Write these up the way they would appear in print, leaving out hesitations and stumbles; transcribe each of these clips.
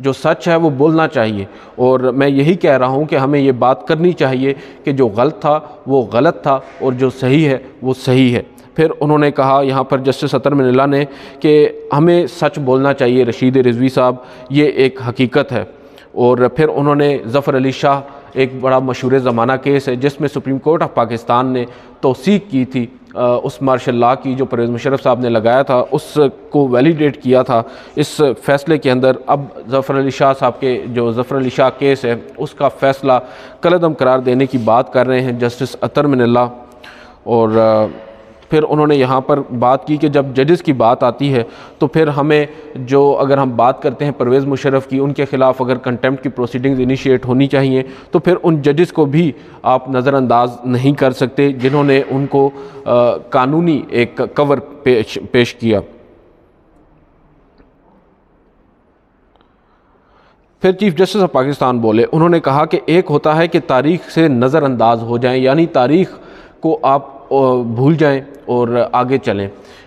جو سچ ہے وہ بولنا چاہیے، اور میں یہی کہہ رہا ہوں کہ ہمیں یہ بات کرنی چاہیے کہ جو غلط تھا وہ غلط تھا اور جو صحیح ہے وہ صحیح ہے۔ پھر انہوں نے کہا یہاں پر جسٹس اطہر من اللہ نے کہ ہمیں سچ بولنا چاہیے رشید رضوی صاحب، یہ ایک حقیقت ہے۔ اور پھر انہوں نے ظفر علی شاہ، ایک بڑا مشہور زمانہ کیس ہے جس میں سپریم کورٹ آف پاکستان نے توثیق کی تھی اس مارشل لاء کی جو پرویز مشرف صاحب نے لگایا تھا، اس کو ویلیڈیٹ کیا تھا اس فیصلے کے اندر۔ اب ظفر علی شاہ صاحب کے جو ظفر علی شاہ کیس ہے اس کا فیصلہ کالعدم قرار دینے کی بات کر رہے ہیں جسٹس اطہر من اللہ۔ اور پھر انہوں نے یہاں پر بات کی کہ جب ججز کی بات آتی ہے تو پھر ہمیں جو اگر ہم بات کرتے ہیں پرویز مشرف کی، ان کے خلاف اگر کنٹیمپٹ کی پروسیڈنگز انیشیٹ ہونی چاہیے تو پھر ان ججز کو بھی آپ نظر انداز نہیں کر سکتے جنہوں نے ان کو قانونی ایک کور پیش کیا۔ پھر چیف جسٹس آف پاکستان بولے، انہوں نے کہا کہ ایک ہوتا ہے کہ تاریخ سے نظر انداز ہو جائیں، یعنی تاریخ کو آپ بھول جائیں اور آگے چلیں۔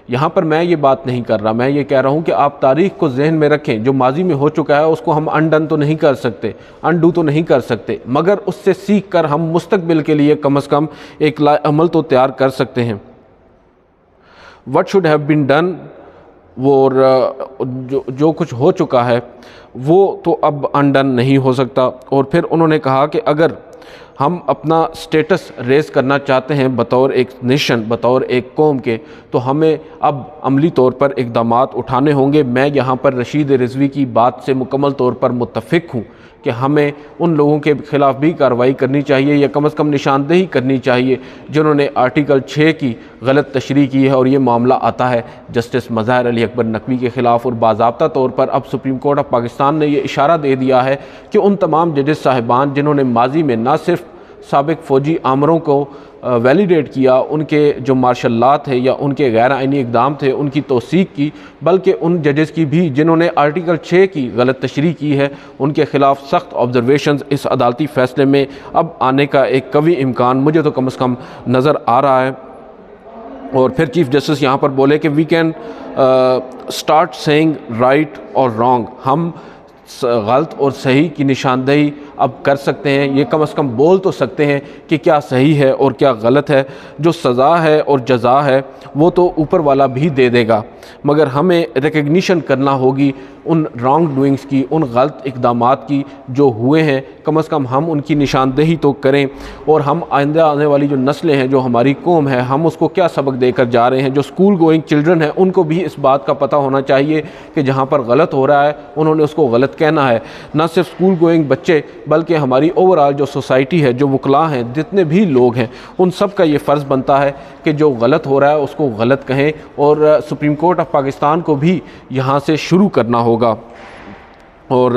یہاں پر میں یہ بات نہیں کر رہا، میں یہ کہہ رہا ہوں کہ آپ تاریخ کو ذہن میں رکھیں، جو ماضی میں ہو چکا ہے اس کو ہم انڈن تو نہیں کر سکتے، انڈو تو نہیں کر سکتے، مگر اس سے سیکھ کر ہم مستقبل کے لیے کم از کم ایک عمل تو تیار کر سکتے ہیں۔ what should have been done، وہ جو کچھ ہو چکا ہے وہ تو اب انڈن نہیں ہو سکتا۔ اور پھر انہوں نے کہا کہ اگر ہم اپنا سٹیٹس ریز کرنا چاہتے ہیں بطور ایک نیشن، بطور ایک قوم کے، تو ہمیں اب عملی طور پر اقدامات اٹھانے ہوں گے۔ میں یہاں پر رشید رضوی کی بات سے مکمل طور پر متفق ہوں کہ ہمیں ان لوگوں کے خلاف بھی کارروائی کرنی چاہیے یا کم از کم نشاندہی کرنی چاہیے جنہوں نے آرٹیکل 6 کی غلط تشریح کی ہے، اور یہ معاملہ آتا ہے جسٹس مظاہر علی اکبر نقوی کے خلاف۔ اور باضابطہ طور پر اب سپریم کورٹ آف پاکستان نے یہ اشارہ دے دیا ہے کہ ان تمام ججز صاحبان جنہوں نے ماضی میں نہ صرف سابق فوجی آمروں کو ویلیڈیٹ کیا، ان کے جو مارشل لاء تھے یا ان کے غیر آئینی اقدام تھے ان کی توثیق کی، بلکہ ان ججز کی بھی جنہوں نے آرٹیکل 6 کی غلط تشریح کی ہے ان کے خلاف سخت آبزرویشنز اس عدالتی فیصلے میں اب آنے کا ایک قوی امکان مجھے تو کم از کم نظر آ رہا ہے۔ اور پھر چیف جسٹس یہاں پر بولے کہ we can start seeing right اور رانگ، ہم غلط اور صحیح کی نشاندہی اب کر سکتے ہیں، یہ کم از کم بول تو سکتے ہیں کہ کیا صحیح ہے اور کیا غلط ہے۔ جو سزا ہے اور جزا ہے وہ تو اوپر والا بھی دے دے گا، مگر ہمیں ریکگنیشن کرنا ہوگی ان رانگ ڈوئنگز کی، ان غلط اقدامات کی جو ہوئے ہیں، کم از کم ہم ان کی نشاندہی تو کریں۔ اور ہم آئندہ آنے والی جو نسلیں ہیں، جو ہماری قوم ہے، ہم اس کو کیا سبق دے کر جا رہے ہیں۔ جو اسکول گوئنگ چلڈرن ہیں ان کو بھی اس بات کا پتہ ہونا چاہیے کہ جہاں پر غلط ہو رہا ہے انہوں نے اس کو غلط کہنا ہے۔ نہ صرف اسکول گوئنگ بچے بلکہ ہماری اوورآل جو سوسائٹی ہے، جو وکلاء ہیں، جتنے بھی لوگ ہیں، ان سب کا یہ فرض بنتا ہے کہ جو غلط ہو رہا ہے اس کو غلط کہیں، اور سپریم کورٹ آف پاکستان کو بھی یہاں سے شروع کرنا ہوگا۔ اور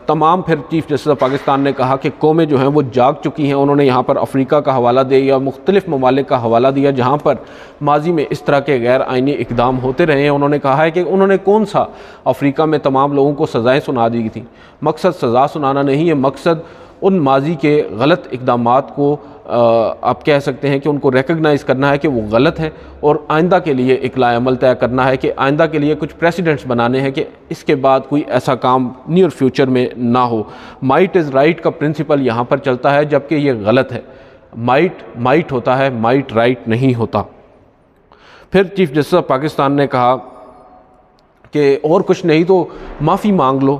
تمام پھر چیف جسٹس آف پاکستان نے کہا کہ قومیں جو ہیں وہ جاگ چکی ہیں۔ انہوں نے یہاں پر افریقہ کا حوالہ دیا یا مختلف ممالک کا حوالہ دیا جہاں پر ماضی میں اس طرح کے غیر آئینی اقدام ہوتے رہے ہیں۔ انہوں نے کہا ہے کہ انہوں نے کون سا افریقہ میں تمام لوگوں کو سزائیں سنا دی تھیں۔ مقصد سزا سنانا نہیں ہے، مقصد ان ماضی کے غلط اقدامات کو آپ کہہ سکتے ہیں کہ ان کو ریکگنائز کرنا ہے کہ وہ غلط ہے، اور آئندہ کے لیے ایک لائحہ عمل طے کرنا ہے کہ آئندہ کے لیے کچھ پریسیڈنٹس بنانے ہیں کہ اس کے بعد کوئی ایسا کام نیئر فیوچر میں نہ ہو۔ مائٹ از رائٹ کا پرنسپل یہاں پر چلتا ہے، جبکہ یہ غلط ہے۔ مائٹ ہوتا ہے، مائٹ رائٹ نہیں ہوتا۔ پھر چیف جسٹس آف پاکستان نے کہا کہ اور کچھ نہیں تو معافی مانگ لو،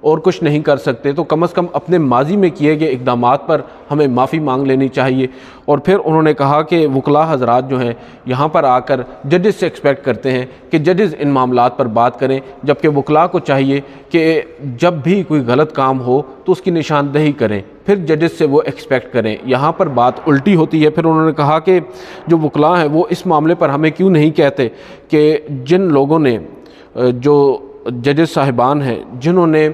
اور کچھ نہیں کر سکتے تو کم از کم اپنے ماضی میں کیے گئے اقدامات پر ہمیں معافی مانگ لینی چاہیے۔ اور پھر انہوں نے کہا کہ وکلاء حضرات جو ہیں یہاں پر آ کر ججز سے ایکسپیکٹ کرتے ہیں کہ ججز ان معاملات پر بات کریں، جبکہ وکلاء کو چاہیے کہ جب بھی کوئی غلط کام ہو تو اس کی نشاندہی کریں، پھر ججز سے وہ ایکسپیکٹ کریں۔ یہاں پر بات الٹی ہوتی ہے۔ پھر انہوں نے کہا کہ جو وکلاء ہیں وہ اس معاملے پر ہمیں کیوں نہیں کہتے کہ جن لوگوں نے جو ججز صاحبان ہیں جنہوں نے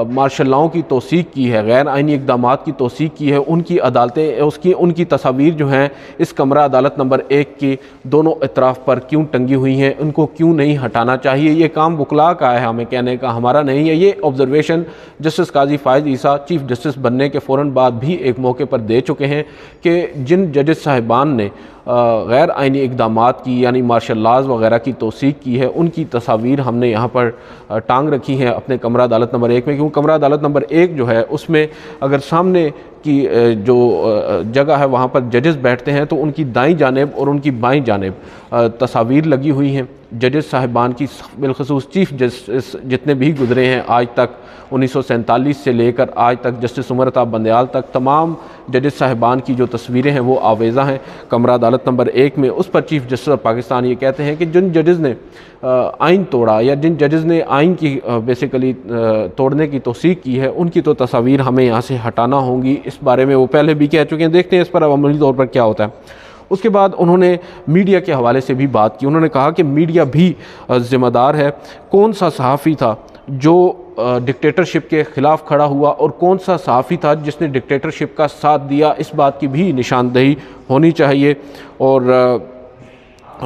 مارشل لاؤں کی توثیق کی ہے، غیر آئینی اقدامات کی توثیق کی ہے، ان کی عدالتیں ان کی تصاویر جو ہیں اس کمرہ عدالت نمبر 1 کی دونوں اطراف پر کیوں ٹنگی ہوئی ہیں، ان کو کیوں نہیں ہٹانا چاہیے۔ یہ کام وکلاء کا ہے، ہمیں کہنے کا ہمارا نہیں ہے۔ یہ آبزرویشن جسٹس قاضی فائز عیسیٰ چیف جسٹس بننے کے فوراً بعد بھی ایک موقع پر دے چکے ہیں کہ جن ججز صاحبان نے غیر آئینی اقدامات کی یعنی مارشل لاز وغیرہ کی توثیق کی ہے، ان کی تصاویر ہم نے یہاں پر ٹانگ رکھی ہیں اپنے کمرہ عدالت نمبر 1 میں میں، کیونکہ کمرہ عدالت نمبر 1 جو ہے اس میں اگر سامنے کی جو جگہ ہے وہاں پر ججز بیٹھتے ہیں تو ان کی دائیں جانب اور ان کی بائیں جانب تصاویر لگی ہوئی ہیں ججز صاحبان کی، بالخصوص چیف جسٹس جتنے بھی گزرے ہیں آج تک 1947 سے لے کر آج تک، جسٹس عمر عطا بندیال تک، تمام ججز صاحبان کی جو تصویریں ہیں وہ آویزہ ہیں کمرہ عدالت نمبر 1 میں۔ اس پر چیف جسٹس آف پاکستان یہ کہتے ہیں کہ جن ججز نے آئین توڑا یا جن ججز نے آئین کی بیسیکلی توڑنے کی توثیق کی ہے ان کی تو تصاویر ہمیں یہاں سے ہٹانا ہوں گی، اس بارے میں وہ پہلے بھی کہہ چکے ہیں، دیکھتے ہیں اس پر اب عملی طور پر کیا ہوتا ہے۔ اس کے بعد انہوں نے میڈیا کے حوالے سے بھی بات کی، انہوں نے کہا کہ میڈیا بھی ذمہ دار ہے، کون سا صحافی تھا جو ڈکٹیٹرشپ کے خلاف کھڑا ہوا اور کون سا صحافی تھا جس نے ڈکٹیٹرشپ کا ساتھ دیا، اس بات کی بھی نشاندہی ہونی چاہیے۔ اور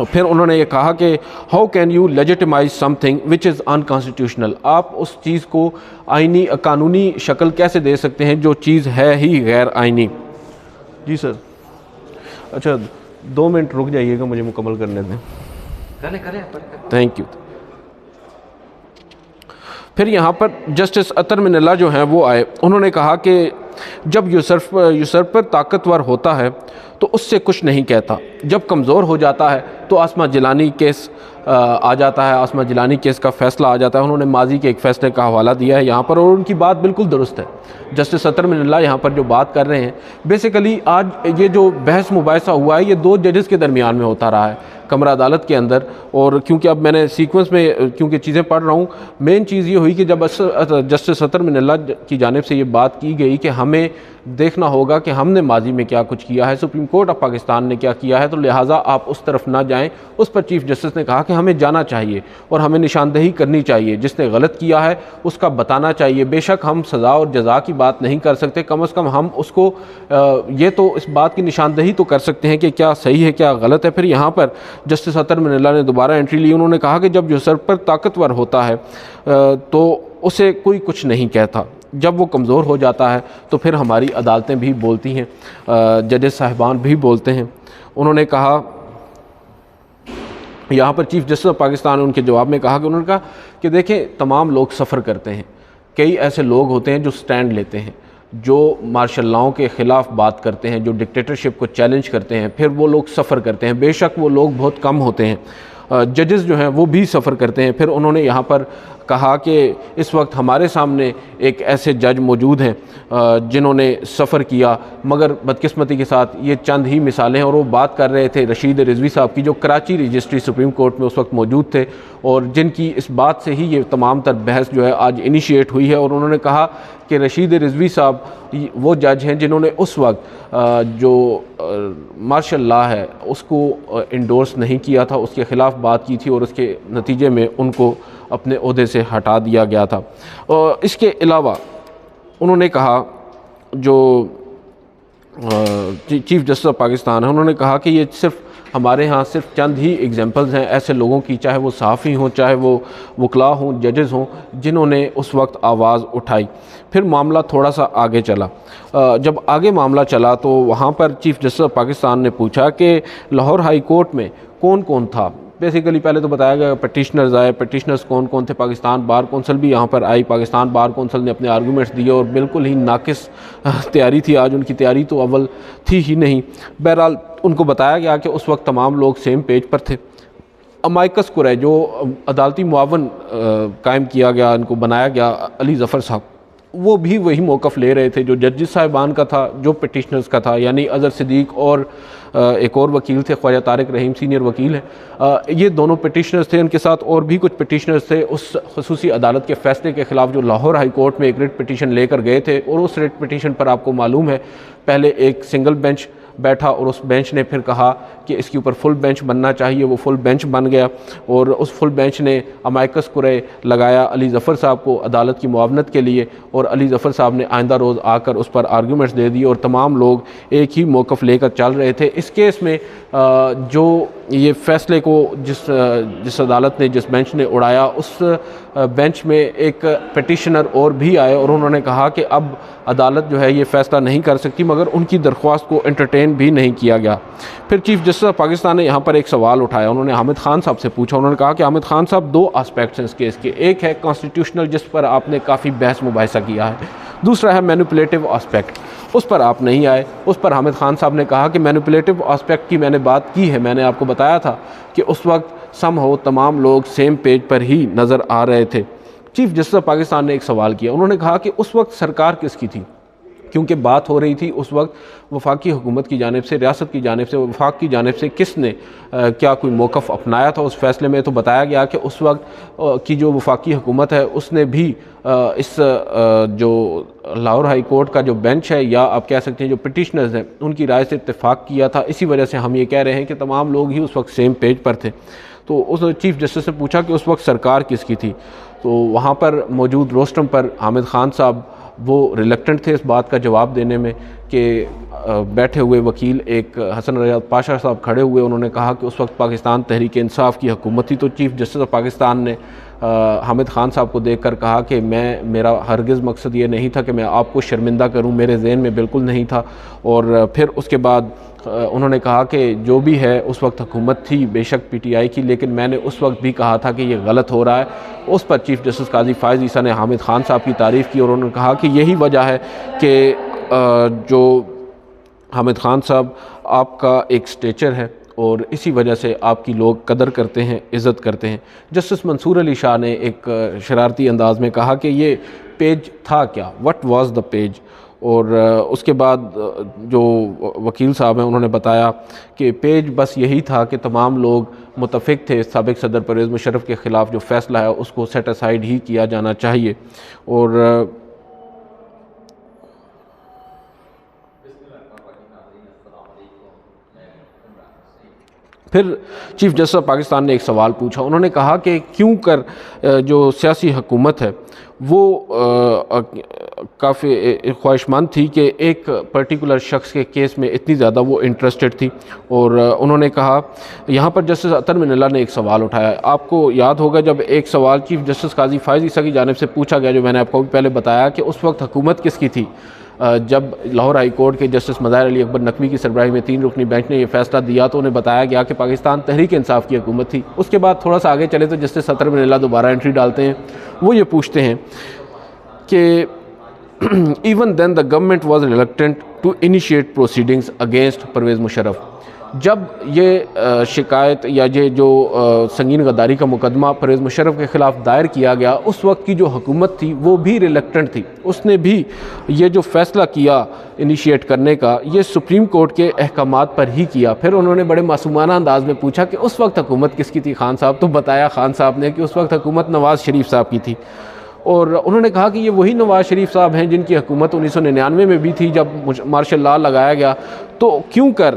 پھر انہوں نے یہ کہا کہ how can you legitimize something which is unconstitutional, آپ اس چیز کو آئینی قانونی شکل کیسے دے سکتے ہیں جو چیز ہے ہی غیر آئینی۔ جی سر، اچھا 2 منٹ رک جائیے گا، مجھے مکمل کرنے دیں۔ Thank you. پھر یہاں پر جسٹس اطہر من اللہ جو ہیں وہ آئے، انہوں نے کہا کہ جب یوسرپر طاقتور ہوتا ہے تو اس سے کچھ نہیں کہتا، جب کمزور ہو جاتا ہے تو عاصمہ جیلانی کیس آ جاتا ہے، عاصمہ جیلانی کیس کا فیصلہ آ جاتا ہے۔ انہوں نے ماضی کے ایک فیصلے کا حوالہ دیا ہے یہاں پر اور ان کی بات بالکل درست ہے۔ جسٹس اطہر من اللہ یہاں پر جو بات کر رہے ہیں، بیسیکلی آج یہ جو بحث مباحثہ ہوا ہے یہ 2 ججز کے درمیان میں ہوتا رہا ہے کمرہ عدالت کے اندر، اور کیونکہ اب میں نے سیکوینس میں کیونکہ چیزیں پڑھ رہا ہوں، مین چیز یہ ہوئی کہ جب جسٹس اطہر من اللہ کی جانب سے یہ بات کی گئی کہ ہمیں دیکھنا ہوگا کہ ہم نے ماضی میں کیا کچھ کیا ہے، سپریم کورٹ آف پاکستان نے کیا کیا ہے، تو لہٰذا آپ اس طرف نہ جائیں۔ اس پر چیف جسٹس نے کہا کہ ہمیں جانا چاہیے اور ہمیں نشاندہی کرنی چاہیے، جس نے غلط کیا ہے اس کا بتانا چاہیے۔ بے شک ہم سزا اور جزا کی بات نہیں کر سکتے، کم از کم ہم اس کو یہ تو اس بات کی نشاندہی تو کر سکتے ہیں کہ کیا صحیح ہے کیا غلط ہے۔ پھر یہاں پر جسٹس اطہر من اللہ نے دوبارہ انٹری لی، انہوں نے کہا کہ جب یوسرپر طاقتور ہوتا ہے تو اسے کوئی کچھ نہیں کہتا، جب وہ کمزور ہو جاتا ہے تو پھر ہماری عدالتیں بھی بولتی ہیں، ججز صاحبان بھی بولتے ہیں۔ انہوں نے کہا یہاں پر چیف جسٹس آف پاکستان نے ان کے جواب میں کہا کہ انہوں نے کہا کہ دیکھیں تمام لوگ سفر کرتے ہیں، کئی ایسے لوگ ہوتے ہیں جو سٹینڈ لیتے ہیں، جو مارشل لاؤں کے خلاف بات کرتے ہیں، جو ڈکٹیٹرشپ کو چیلنج کرتے ہیں، پھر وہ لوگ سفر کرتے ہیں، بے شک وہ لوگ بہت کم ہوتے ہیں، ججز جو ہیں وہ بھی سفر کرتے ہیں۔ پھر انہوں نے یہاں پر کہا کہ اس وقت ہمارے سامنے ایک ایسے جج موجود ہیں جنہوں نے سفر کیا، مگر بدقسمتی کے ساتھ یہ چند ہی مثالیں ہیں، اور وہ بات کر رہے تھے رشید رضوی صاحب کی جو کراچی رجسٹری سپریم کورٹ میں اس وقت موجود تھے، اور جن کی اس بات سے ہی یہ تمام تر بحث جو ہے آج انیشیٹ ہوئی ہے۔ اور انہوں نے کہا کہ رشید رضوی صاحب وہ جج ہیں جنہوں نے اس وقت جو مارشل لا ہے اس کو انڈورس نہیں کیا تھا، اس کے خلاف بات کی تھی، اور اس کے نتیجے میں ان کو اپنے عہدے سے ہٹا دیا گیا تھا۔ اور اس کے علاوہ انہوں نے کہا جو چیف جسٹس آف پاکستان ہے، انہوں نے کہا کہ یہ صرف ہمارے ہاں صرف چند ہی ایگزامپلز ہیں ایسے لوگوں کی، چاہے وہ صحافی ہوں، چاہے وہ وکلاء ہوں، ججز ہوں، جنہوں نے اس وقت آواز اٹھائی۔ پھر معاملہ تھوڑا سا آگے چلا، جب آگے معاملہ چلا تو وہاں پر چیف جسٹس آف پاکستان نے پوچھا کہ لاہور ہائی کورٹ میں کون کون تھا۔ بیسیکلی پہلے تو بتایا گیا پٹیشنرز آئے، پٹیشنرز کون کون تھے، پاکستان بار کونسل بھی یہاں پر آئی، پاکستان بار کونسل نے اپنے آرگومنٹس دیے اور بالکل ہی ناقص تیاری تھی، آج ان کی تیاری تو اول تھی ہی نہیں۔ بہرحال ان کو بتایا گیا کہ اس وقت تمام لوگ سیم پیج پر تھے۔ امائکس قرے جو عدالتی معاون قائم کیا گیا، ان کو بنایا گیا، علی ظفر صاحب، وہ بھی وہی موقف لے رہے تھے جو ججز صاحبان کا تھا، جو پٹیشنرز کا تھا، یعنی اظہر صدیق اور ایک اور وکیل تھے خواجہ طارق رحیم، سینئر وکیل ہیں، یہ دونوں پٹیشنرز تھے۔ ان کے ساتھ اور بھی کچھ پٹیشنرز تھے اس خصوصی عدالت کے فیصلے کے خلاف جو لاہور ہائی کورٹ میں ایک ریٹ پٹیشن لے کر گئے تھے، اور اس ریٹ پٹیشن پر آپ کو معلوم ہے پہلے ایک سنگل بینچ بیٹھا اور اس بینچ نے پھر کہا کہ اس کے اوپر فل بینچ بننا چاہیے، وہ فل بینچ بن گیا، اور اس فل بینچ نے امائکس قرے لگایا علی ظفر صاحب کو عدالت کی معاونت کے لیے، اور علی ظفر صاحب نے آئندہ روز آ کر اس پر آرگومنٹس دے دی، اور تمام لوگ ایک ہی موقف لے کر چل رہے تھے۔ اس کیس میں جو یہ فیصلے کو جس عدالت نے جس بینچ نے اڑایا اس بینچ میں ایک پٹیشنر اور بھی آئے اور انہوں نے کہا کہ اب عدالت جو ہے یہ فیصلہ نہیں کر سکتی، مگر ان کی درخواست کو انٹرٹین بھی نہیں کیا گیا۔ پھر چیف جسٹس آف پاکستان نے یہاں پر ایک سوال اٹھایا، انہوں نے حامد خان صاحب سے پوچھا، انہوں نے کہا کہ حامد خان صاحب دو آسپیکٹس ہیں اس کیس کے، ایک ہے کانسٹیٹیوشنل جس پر آپ نے کافی بحث مباحثہ کیا ہے، دوسرا ہے مینوپولیٹو آسپیکٹ، اس پر آپ نہیں آئے۔ اس پر حامد خان صاحب نے کہا کہ مینوپولیٹو آسپیکٹ کی میں نے بات کی ہے، میں نے آپ کو بتایا تھا کہ اس وقت سم ہو تمام لوگ سیم پیج پر ہی نظر آ رہے تھے۔ چیف جسٹس آف پاکستان نے ایک سوال کیا، انہوں نے کہا کہ اس وقت سرکار کس کی تھی، کیونکہ بات ہو رہی تھی اس وقت وفاقی حکومت کی جانب سے، ریاست کی جانب سے، وفاق کی جانب سے کس نے کیا کوئی موقف اپنایا تھا اس فیصلے میں، تو بتایا گیا کہ اس وقت کی جو وفاقی حکومت ہے اس نے بھی اس جو لاہور ہائی کورٹ کا جو بینچ ہے یا آپ کہہ سکتے ہیں جو پٹیشنرز ہیں ان کی رائے سے اتفاق کیا تھا، اسی وجہ سے ہم یہ کہہ رہے ہیں کہ تمام لوگ ہی اس وقت سیم پیج پر تھے۔ تو اس چیف جسٹس نے پوچھا کہ اس وقت سرکار کس کی تھی، تو وہاں پر موجود روسٹم پر حامد خان صاحب وہ ریلیکٹنٹ تھے اس بات کا جواب دینے میں کہ بیٹھے ہوئے وکیل ایک حسن رجاد پاشا صاحب کھڑے ہوئے، انہوں نے کہا کہ اس وقت پاکستان تحریک انصاف کی حکومت تھی، تو چیف جسٹس آف پاکستان نے حامد خان صاحب کو دیکھ کر کہا کہ میرا ہرگز مقصد یہ نہیں تھا کہ میں آپ کو شرمندہ کروں، میرے ذہن میں بالکل نہیں تھا۔ اور پھر اس کے بعد انہوں نے کہا کہ جو بھی ہے اس وقت حکومت تھی بے شک پی ٹی آئی کی، لیکن میں نے اس وقت بھی کہا تھا کہ یہ غلط ہو رہا ہے۔ اس پر چیف جسٹس قاضی فائز عیسیٰ نے حامد خان صاحب کی تعریف کی اور انہوں نے کہا کہ یہی وجہ ہے کہ جو حامد خان صاحب آپ کا ایک سٹیچر ہے اور اسی وجہ سے آپ کی لوگ قدر کرتے ہیں، عزت کرتے ہیں۔ جسٹس منصور علی شاہ نے ایک شرارتی انداز میں کہا کہ یہ پیج تھا کیا، وٹ واز دا پیج، اور اس کے بعد جو وکیل صاحب ہیں انہوں نے بتایا کہ پیج بس یہی تھا کہ تمام لوگ متفق تھے سابق صدر پرویز مشرف کے خلاف جو فیصلہ ہے اس کو سیٹ اسائیڈ ہی کیا جانا چاہیے۔ اور پھر چیف جسٹس آف پاکستان نے ایک سوال پوچھا، انہوں نے کہا کہ کیوں کر جو سیاسی حکومت ہے وہ کافی خواہش مند تھی کہ ایک پرٹیکولر شخص کے کیس میں اتنی زیادہ وہ انٹرسٹڈ تھی، اور انہوں نے کہا یہاں پر جسٹس اطہر من اللہ نے ایک سوال اٹھایا۔ آپ کو یاد ہوگا جب ایک سوال چیف جسٹس قاضی فائز عیسیٰ کی جانب سے پوچھا گیا، جو میں نے آپ کو بھی پہلے بتایا کہ اس وقت حکومت کس کی تھی، جب لاہور ہائی کورٹ کے جسٹس مظاہر علی اکبر نقوی کی سربراہی میں 3 رکنی بینچ نے یہ فیصلہ دیا تو انہیں بتایا گیا کہ پاکستان تحریک انصاف کی حکومت تھی۔ اس کے بعد تھوڑا سا آگے چلے تو جسٹس اطہر من اللہ دوبارہ انٹری ڈالتے ہیں، وہ یہ پوچھتے ہیں کہ even then the government was reluctant to initiate proceedings against Pervez Musharraf, جب یہ شکایت یا یہ جو سنگین غداری کا مقدمہ پرویز مشرف کے خلاف دائر کیا گیا اس وقت کی جو حکومت تھی وہ بھی ریلیکٹنٹ تھی، اس نے بھی یہ جو فیصلہ کیا انیشیٹ کرنے کا یہ سپریم کورٹ کے احکامات پر ہی کیا۔ پھر انہوں نے بڑے معصومانہ انداز میں پوچھا کہ اس وقت حکومت کس کی تھی خان صاحب، تو بتایا خان صاحب نے کہ اس وقت حکومت نواز شریف صاحب کی تھی، اور انہوں نے کہا کہ یہ وہی نواز شریف صاحب ہیں جن کی حکومت 1999 میں بھی تھی جب مارشل لا لگایا گیا، تو کیوں کر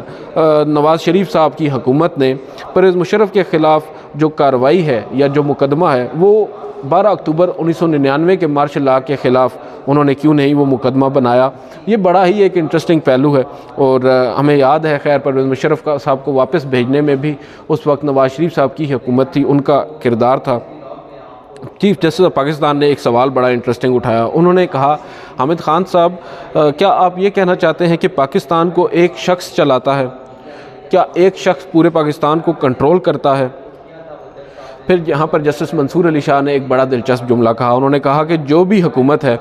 نواز شریف صاحب کی حکومت نے پرویز مشرف کے خلاف جو کارروائی ہے یا جو مقدمہ ہے وہ 12 اکتوبر 1999 کے مارشل لا کے خلاف انہوں نے کیوں نہیں وہ مقدمہ بنایا۔ یہ بڑا ہی ایک انٹرسٹنگ پہلو ہے، اور ہمیں یاد ہے خیر پرویز مشرف صاحب کو واپس بھیجنے میں بھی اس وقت نواز شریف صاحب کی حکومت تھی، ان کا کردار تھا۔ چیف جسٹس آف پاکستان نے ایک سوال بڑا انٹرسٹنگ اٹھایا، انہوں نے کہا حامد خان صاحب کیا آپ یہ کہنا چاہتے ہیں کہ پاکستان کو ایک شخص چلاتا ہے، کیا ایک شخص پورے پاکستان کو کنٹرول کرتا ہے؟ پھر یہاں پر جسٹس منصور علی شاہ نے ایک بڑا دلچسپ جملہ کہا، انہوں نے کہا کہ جو بھی حکومت ہے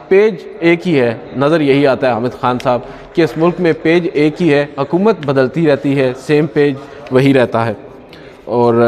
پیج ایک ہی ہے، نظر یہی آتا ہے حامد خان صاحب کہ اس ملک میں پیج ایک ہی ہے، حکومت بدلتی رہتی ہے، سیم پیج وہی رہتا ہے۔ اور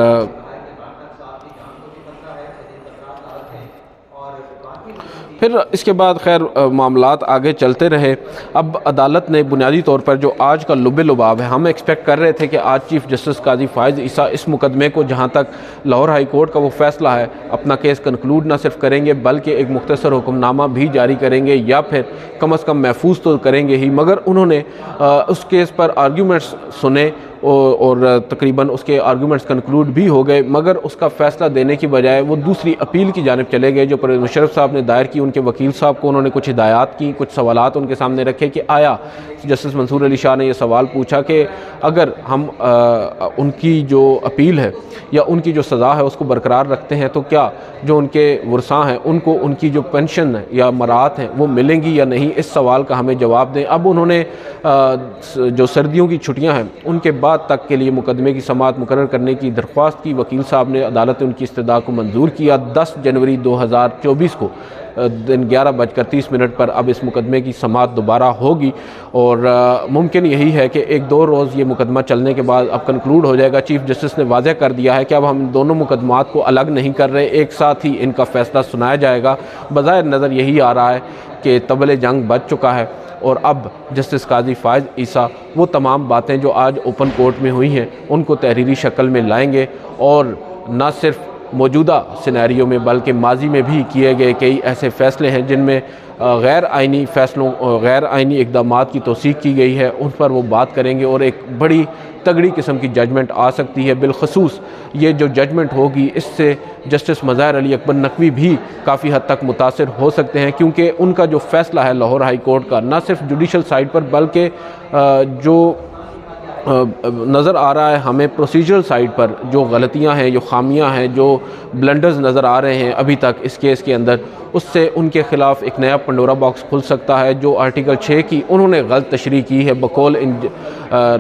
پھر اس کے بعد خیر معاملات آگے چلتے رہے۔ اب عدالت نے بنیادی طور پر جو آج کا لب لباب ہے، ہم ایکسپیکٹ کر رہے تھے کہ آج چیف جسٹس قاضی فائز عیسیٰ اس مقدمے کو جہاں تک لاہور ہائی کورٹ کا وہ فیصلہ ہے اپنا کیس کنکلوڈ نہ صرف کریں گے بلکہ ایک مختصر حکم نامہ بھی جاری کریں گے یا پھر کم از کم محفوظ تو کریں گے ہی، مگر انہوں نے اس کیس پر آرگیومنٹس سنے، اور تقریباً اس کے آرگومنٹس کنکلوڈ بھی ہو گئے، مگر اس کا فیصلہ دینے کی بجائے وہ دوسری اپیل کی جانب چلے گئے جو پرویز مشرف صاحب نے دائر کی۔ ان کے وکیل صاحب کو انہوں نے کچھ ہدایات کی، کچھ سوالات ان کے سامنے رکھے کہ آیا جسٹس منصور علی شاہ نے یہ سوال پوچھا کہ اگر ہم ان کی جو اپیل ہے یا ان کی جو سزا ہے اس کو برقرار رکھتے ہیں تو کیا جو ان کے ورثاء ہیں ان کو ان کی جو پینشن یا مراعات ہیں وہ ملیں گی یا نہیں؟ اس سوال کا ہمیں جواب دیں۔ اب انہوں نے جو سردیوں کی چھٹیاں ہیں ان کے بعد تک کے لیے مقدمے کی سماعت مقرر کرنے کی درخواست کی۔ وکیل صاحب نے عدالت ان کی استدعا کو منظور کیا۔ 10 جنوری 2024 کو دن 11:30 پر اب اس مقدمے کی سماعت دوبارہ ہوگی، اور ممکن یہی ہے کہ 1-2 روز یہ مقدمہ چلنے کے بعد اب کنکلوڈ ہو جائے گا۔ چیف جسٹس نے واضح کر دیا ہے کہ اب ہم ان دونوں مقدمات کو الگ نہیں کر رہے، ایک ساتھ ہی ان کا فیصلہ سنایا جائے گا۔ بظاہر نظر یہی آ رہا ہے کہ طبل جنگ بج چکا ہے، اور اب جسٹس قاضی فائز عیسیٰ وہ تمام باتیں جو آج اوپن کورٹ میں ہوئی ہیں ان کو تحریری شکل میں لائیں گے، اور نہ صرف موجودہ سینیریو میں بلکہ ماضی میں بھی کیے گئے کئی ایسے فیصلے ہیں جن میں غیر آئینی اقدامات کی توثیق کی گئی ہے، ان پر وہ بات کریں گے، اور ایک بڑی تگڑی قسم کی ججمنٹ آ سکتی ہے۔ بالخصوص یہ جو ججمنٹ ہوگی اس سے جسٹس مظاہر علی اکبر نقوی بھی کافی حد تک متاثر ہو سکتے ہیں، کیونکہ ان کا جو فیصلہ ہے لاہور ہائی کورٹ کا نہ صرف جوڈیشل سائڈ پر بلکہ جو نظر آ رہا ہے ہمیں پروسیجرل سائڈ پر جو غلطیاں ہیں، جو خامیاں ہیں، جو بلنڈرز نظر آ رہے ہیں ابھی تک اس کیس کے اندر، اس سے ان کے خلاف ایک نیا پنڈورا باکس کھل سکتا ہے۔ جو آرٹیکل 6 کی انہوں نے غلط تشریح کی ہے بقول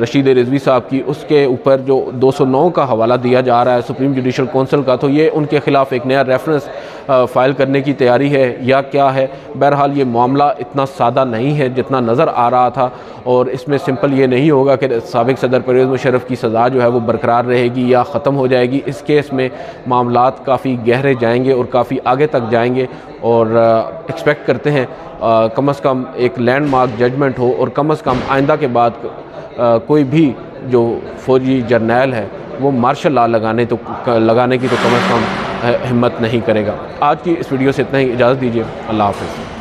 رشید رضوی صاحب کی، اس کے اوپر جو 209 کا حوالہ دیا جا رہا ہے سپریم جوڈیشل کونسل کا، تو یہ ان کے خلاف ایک نیا ریفرنس فائل کرنے کی تیاری ہے یا کیا ہے؟ بہرحال یہ معاملہ اتنا سادہ نہیں ہے جتنا نظر آ رہا تھا، اور اس میں سمپل یہ نہیں ہوگا کہ سابق صدر پرویز مشرف کی سزا جو ہے وہ برقرار رہے گی یا ختم ہو جائے گی۔ اس کیس میں معاملات کافی گہرے جائیں گے اور کافی آگے تک جائیں گے، اور ایکسپیکٹ کرتے ہیں کم از کم ایک لینڈ مارک ججمنٹ ہو، اور کم از کم آئندہ کے بعد کوئی بھی جو فوجی جرنیل ہے وہ مارشل لا لگانے کی تو کم از کم ہمت نہیں کرے گا۔ آج کی اس ویڈیو سے اتنا ہی، اجازت دیجیے، اللہ حافظ۔